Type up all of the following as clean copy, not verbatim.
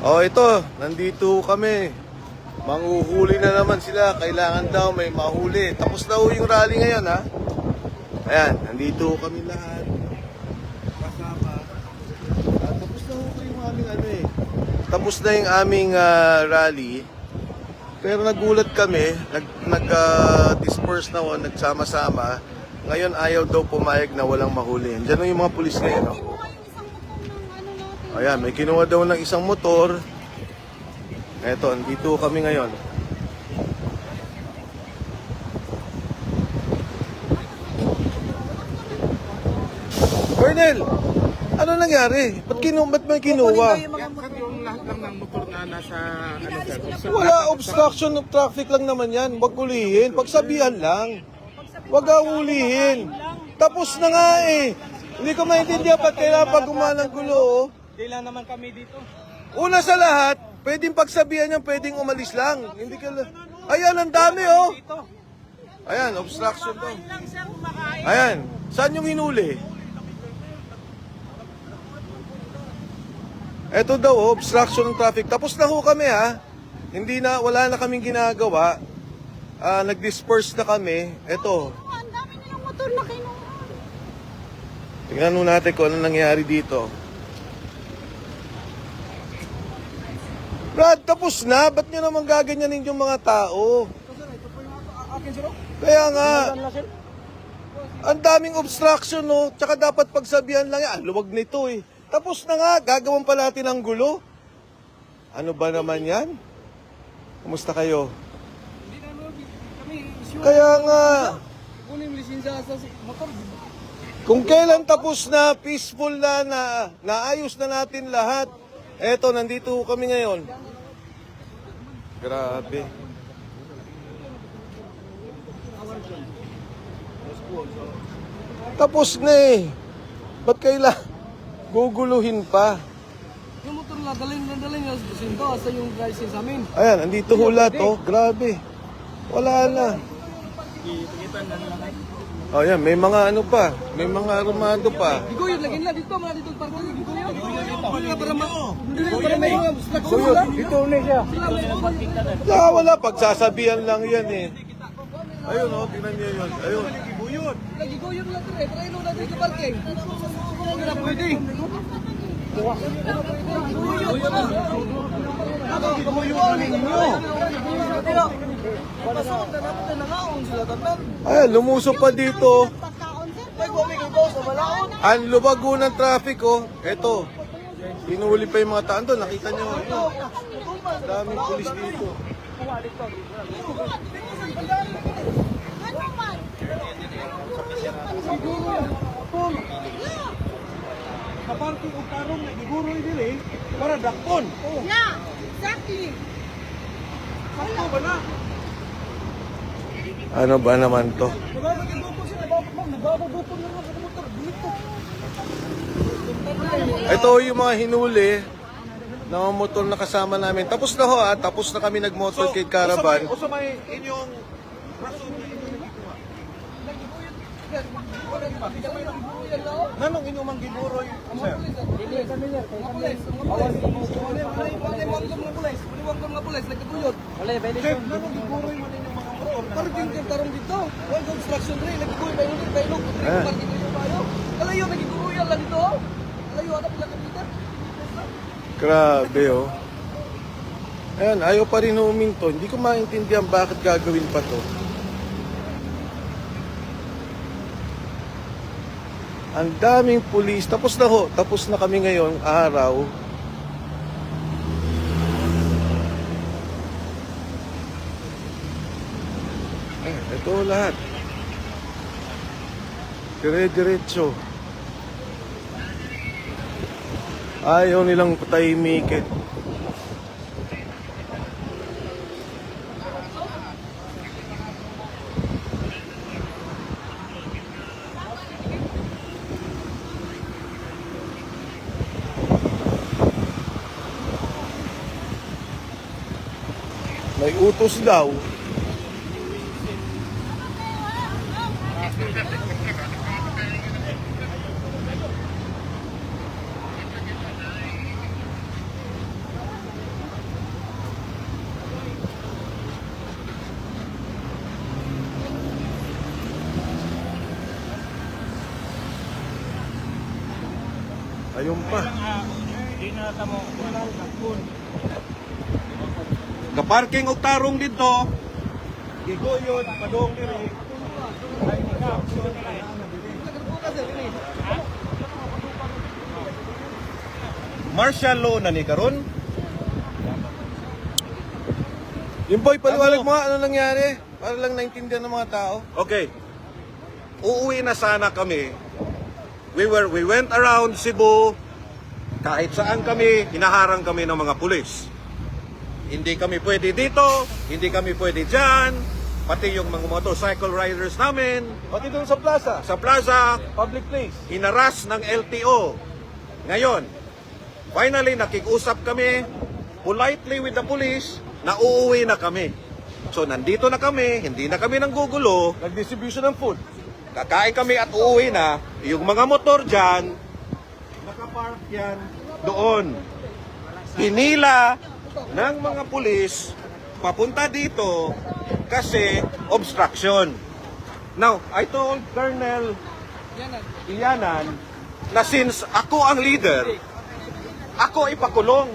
Oh, ito, nandito kami. Manghuhuli na naman sila. Kailangan daw may mahuli. Tapos na yung rally ngayon, ha? Ayan, nandito kami lahat. Kasama. Tapos na yung aming Tapos na yung aming rally. Pero nagulat kami. Nag-disperse na nagsama-sama. Ngayon ayaw daw pumayag na walang mahuli. Diyan yung mga pulis ngayon, no? Ayan, may kinuha daw ng isang motor. Eto, andito kami ngayon. Colonel, ano nangyari? Ba't may kinuha? Yung lahat lang ng motor na nasa sir. Wala, obstruction of traffic lang naman yan. Huwag ulihin. Pagsabihan lang. Huwag ulihin. Tapos na nga eh. Hindi ko maintindihan ba't kailangan pag gumalang gulo, oh. Hindi lang naman kami dito. Una sa lahat, pwedeng pagsabihan niya, pwedeng umalis lang. Hindi ka Ayan, ang dami, oh. Ayan, obstruction to. Ayan, saan yung hinuli? Eto daw, oh, obstruction ng traffic. Tapos na ho kami, ha. Wala na kaming ginagawa. Nag-disperse na kami. Eto. Ang dami nilang motor na kinuha. Tingnan mo natin kung ano nangyari dito. Brad, tapos na. Ba't nyo naman gaganyanin yung mga tao? Kaya nga, ang daming obstruction, no? Tsaka dapat pagsabihan lang yan. Luwag nito, eh. Tapos na nga, gagawan pa natin ng gulo. Ano ba naman yan? Kumusta kayo? Kaya nga, kung kailan tapos na, peaceful na, naayos na natin lahat. Eto, nandito kami ngayon. Grabe. Tapos na eh. Ba't kailan guguluhin pa? Yung motor na daling yung businto sa yung license amin. Ayan, nandito ho lahat, oh. Grabe. Wala na. Oh, yan, may mga ano pa. May mga armado pa. Giguyod lagi na dito, mga dito parko giguyod. Para may obstruction sila. Dito ulit siya. Wala. Pagsasabihan lang yan eh. Ayun, oh, tingnan niyo yun. Ayun. Giguyod lang tre, para ilo na dito parking. Hindi na pwede. Ayan, lumusok pa dito. Ang lubago ng traffic, oh. Eto. Hinuli pa yung mga taan doon. Nakita nyo. Daming pulis dito. Kaparking o karong na giguro dili para dakpon. Yeah, exactly. Sakto ba na? Ano ba naman to? Ito yung mga hinuli na mga motor na kasama namin. Tapos na ho, tapos na kami nag-motor kay Caravan. Usa may inyong rason nanong inyong manggiburo sir? Chef, nanong giburo man inyong mga motor? Parking yung tarong dito. Wala obstruction rin. Nagiguyod ba yun? Bailog. Parking yung bayo. Alayo, nagiguruyan lang dito. Alayo, hanap lang dito. Grabe, oh. Ayan, ayaw pa rin huminto. Hindi ko maintindihan bakit gagawin pa to. Ang daming pulis. Tapos na ho. Tapos na kami ngayong araw. Ito lahat. Dire-diretso. Ayaw nilang patahimikin. May utos daw. Ayun pa. Kaparking og tarong dito. Giguyod, padong diri. Martial law na ni karon. Yung boy, paliwalag mo nga, ano nangyari? Para lang naintindihan ng mga tao. Okay. Uuwi na sana kami. We went around Cebu. Kahit saan kami, hinaharang kami ng mga pulis. Hindi kami pwede dito, hindi kami pwede dyan. Pati yung mga motorcycle riders namin Pati doon sa plaza, sa plaza, public place. hinaras ng LTO. Ngayon, finally nakikusap kami politely with the police na uuwi na kami. So nandito na kami, hindi na kami nanggugulo. Nag-distribution ng food. Kakain kami at uuwi na. Yung mga motor dyan, nakapark yan doon. Hinila ng mga pulis papunta dito kasi obstruction. Now, I told Colonel Ilianan na since ako ang leader, ako ipakulong.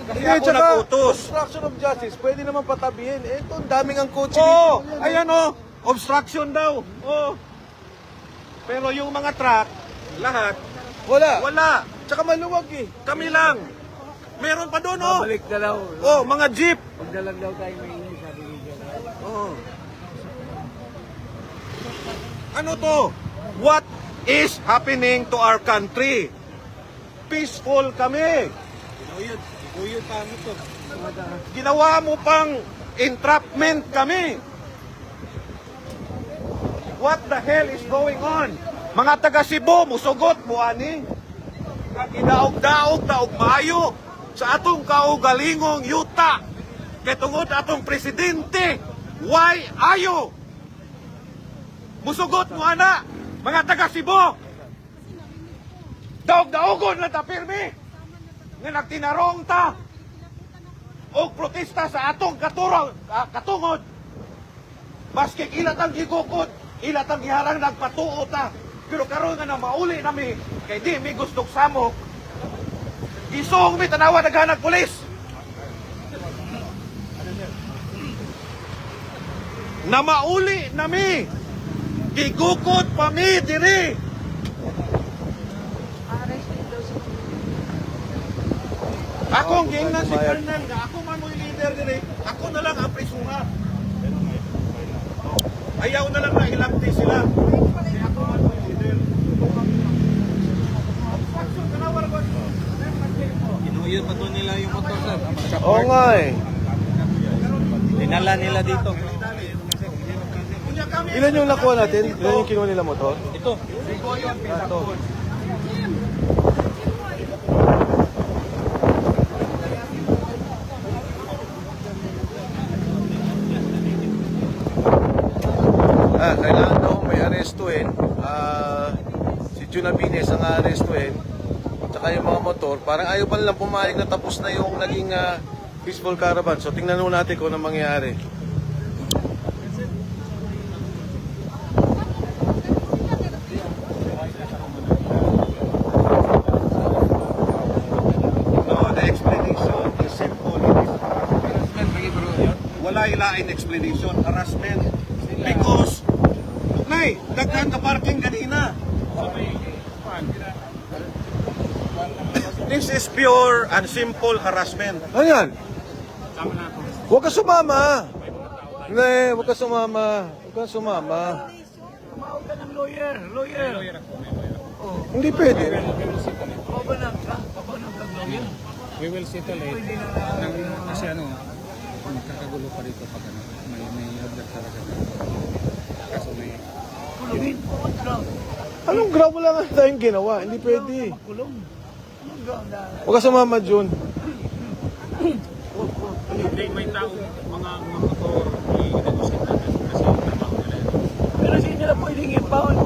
Kasi ako nagutos. obstruction of justice, pwede naman patabihin. Eh, ito, ang daming ang kotse Oh, dito. ayan oh, obstruction daw. Oh. Pero yung mga truck, lahat, wala. Tsaka maluwag eh. Kami lang. Meron pa doon, oh. Balik na daw. Oh, mga jeep. Magdalag daw tayo may ini, sabi ni General. Oh. Ano to? What is happening to our country? Peaceful kami. Ginawa mo pang entrapment kami. What the hell is going on? Mga taga Cebu, musugot mo ani. Gidaog-daog taog maayo sa atong kaugalingong yuta. Kay tungod atong presidente, why ayo? Musugot mo ana, mga taga Cebu. Daog-daogon lang ta pirmi. Nga nagtinarong ta. O protesta sa atong katungod. Maski ilat ang gigukod, ilat ang giharang nagpatuo ta. Pero karon nga na mauli nami, kay di mi gustong samok. Isong mi tanawa naghanag pulis. Na mauli nami. Gigukod pa mi diri. Akong gingnan si Colonel nga ako man mo yung leader diri. Ako na lang ang prisura. Ayaw na lang na ilagti sila. Kasi ako man mo yung leader. Inuyod pa to nila yung motor, sir. Oo nga eh. Dinala nila dito. Kunya kami. Ilan yung nakuha natin? Ilan yung kinuha nila motor? Ito. Ito. Kailangan daw may arestuin. Si Junabines ang arestuin. Tsaka yung mga motor. Parang ayaw pa nilang pumayag na tapos na yung naging peaceful caravan. So tingnan mo natin kung ano mangyayari. No, the explanation is simple. Wala ilain explanation, harassment. Because, nay, daghan ka parking kanina. This is pure and simple harassment. Ano yan? Huwag ka sumama. Hindi, huwag ka sumama. Huwag ka sumama. Lawyer. Hindi pwede. We will settle it. Kasi ano, kakagulo pa dito pag ano, may object talaga. Kaso may Anong ground? Wala nga tayong ginawa. Hindi pwede. Huwag ka sumama, Jun. hindi may tao, mga motor, i-negotiate natin kasi trabaho nila yun. Pero hindi nila pwedeng impound.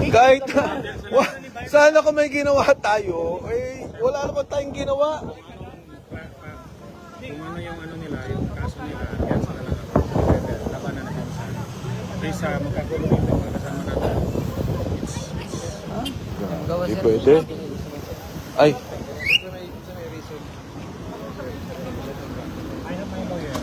Kahit sana kung may ginawa tayo, eh, wala naman tayong ginawa. Kung ano yung ano nila, yung kaso nila, yan sila lang ang labanan natin sa kaysa magkagulo yung mga kasama natin. Hindi pwede. Ay, I have my lawyer.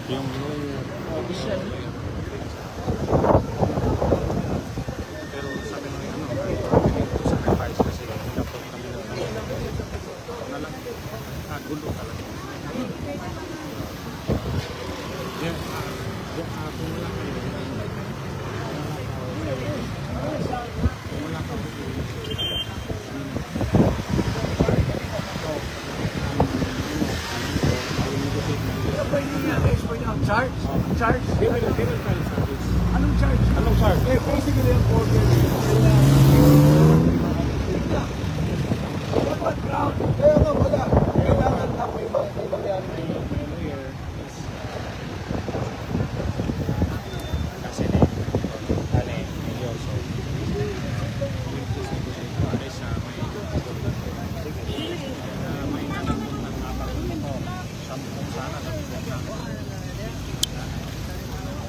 Yung lawyer. Official. Pero sabi ng sacrifice kasi dapat kami na lang. Gulo talaga. Yan. Yung ako na lang. Wala ka. Charge? Charge? They will file charges. Anong charge? Anong charge? Basically, ang order. Dapat ground. Kaya nga pala, kailangan na may maintindihan. Kasi medyo so may nalangkot ng abang ito. Sampung sana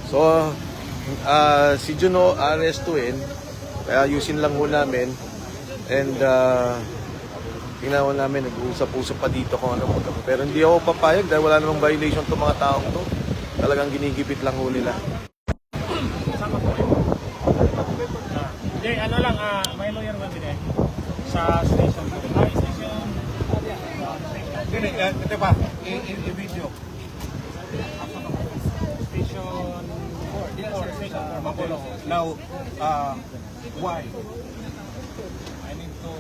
so, si Juno arestuin, kaya ayusin lang ho namin. And, tingnan ho namin, nag-uusap-usap pa dito kung ano mo. Pero hindi ako papayag dahil wala namang violation itong mga taong to. Talagang ginigipit lang ho nila. Hindi, ano lang, may lawyer ba din sa station. Station. Hindi, ito pa, i-video. Station 4. Station 4. Magulo. Now, why? I need to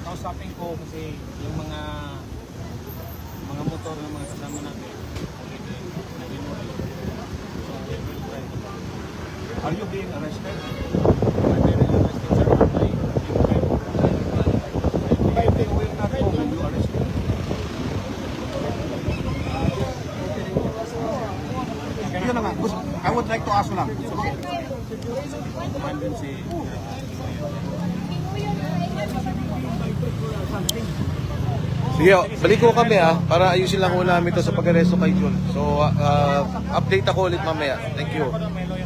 kausapin ko kasi yung mga motor ng mga kasama natin. Nag-inuwi. So, we will try. Are you being arrested? I'm very interested, sir. If they will not go, will you arrest them? Yun na nga. I would like to ask lang. Nandun si Sige, balik ko kami para ayusin lang ho namin ito sa pag-aresto kay Jun. So, update ako ulit mamaya. Thank you. may lawyer